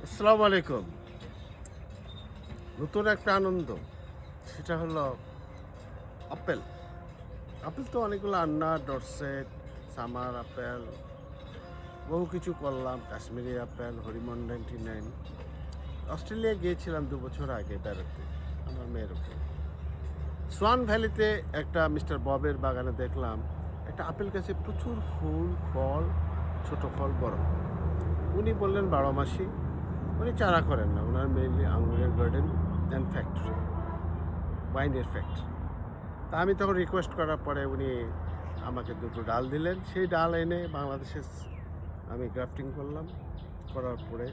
আসসালামু আলাইকুম। নতুন একটা আনন্দ, সেটা হলো আপেল। আপেল তো অনেকগুলো আন্না, ডরসেট, সামার আপেল, বহু কিছু করলাম। কাশ্মীরি আপেল, হরিমন 99। অস্ট্রেলিয়া গিয়েছিলাম ২ বছর আগে বেড়াতে আমার মেয়ের ওখানে। সোয়ান ভ্যালিতে একটা মিস্টার ববের বাগানে দেখলাম একটা আপেল গাছে প্রচুর ফুল, ফল, ছোট ফল, বড় ফল। উনি বললেন ১২ মাসি। উনি চারা করেন না, ওনার মেইনলি আঙুরের গার্ডেন অ্যান্ড ফ্যাক্টরি, ওয়াইনের ফ্যাক্টরি। তা আমি তখন রিকোয়েস্ট করার পরে উনি আমাকে 2টো ডাল দিলেন। সেই ডাল এনে বাংলাদেশে আমি গ্রাফটিং করলাম। করার পরে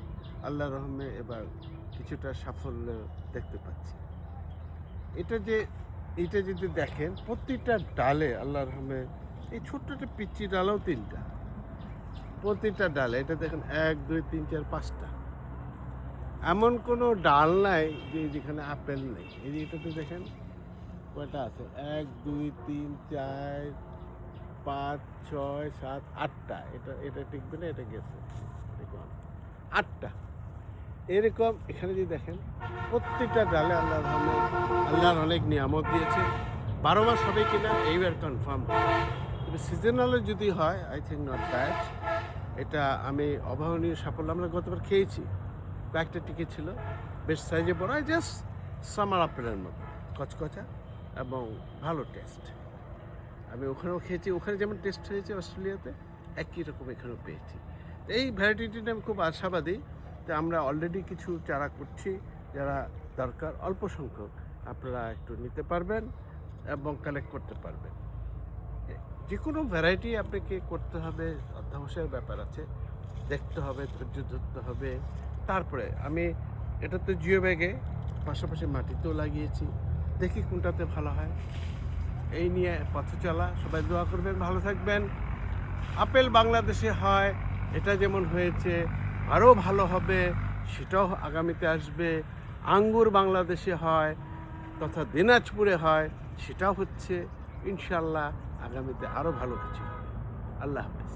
আল্লাহর রহমে এবার কিছুটা সাফল্য দেখতে পাচ্ছি। এটা যে এইটা যদি দেখেন, প্রতিটা ডালে আল্লাহর রহমে, এই ছোট্ট একটা পিচ্চি ডালেও 3টা, প্রতিটা ডালে এটা দেখেন 1 2 3 4 5টা। এমন কোনো ডাল নাই যেখানে আপেল নেই। এই যে এটাতে দেখেন কয়টা আছে, 1 2 3 4 5 6 7 8টা। এটা এটা টিকবে না, এটা গেছে, দেখুন 8টা। এরকম এখানে যদি দেখেন প্রত্যেকটা ডালে আল্লাহর অনেক নিয়ামত দিয়েছে। 12 মাস হবে কিনা এইবার কনফার্ম। তবে সিজনালে যদি হয়, আই থিঙ্ক নট ব্যাড। এটা আমি অভাবনীয় সাফল্য। আমরা গতবার খেয়েছি, কয়েকটা টিকে ছিল, বেশ সাইজে বড়, জাস্ট সামার আপেলের মতো কচকচা এবং ভালো টেস্ট। আমি ওখানেও খেয়েছি, ওখানে যেমন টেস্ট হয়েছে অস্ট্রেলিয়াতে, একই রকম এখানেও পেয়েছি। তো এই ভ্যারাইটিটা আমি খুব আশাবাদী। তো আমরা অলরেডি কিছু চারা করছি, যারা দরকার অল্প সংখ্যক আপনারা একটু নিতে পারবেন এবং কালেক্ট করতে পারবেন। যে কোনো ভ্যারাইটি আপনাকে করতে হবে, অধ্যবসায়ের ব্যাপার আছে, দেখতে হবে, ধৈর্য ধরতে হবে। তারপরে আমি এটা তো জিও ব্যাগে পাশাপাশি মাটিতেও লাগিয়েছি, দেখি কোনটাতে ভালো হয়। এই নিয়ে পথ চলা। সবাই দোয়া করবেন, ভালো থাকবেন। আপেল বাংলাদেশে হয়, এটা যেমন হয়েছে আরও ভালো হবে, সেটাও আগামীতে আসবে। আঙ্গুর বাংলাদেশে হয় তথা দিনাজপুরে হয়, সেটাও হচ্ছে। ইনশাল্লাহ আগামীতে আরও ভালো কিছু হবে। আল্লাহ হাফেজ।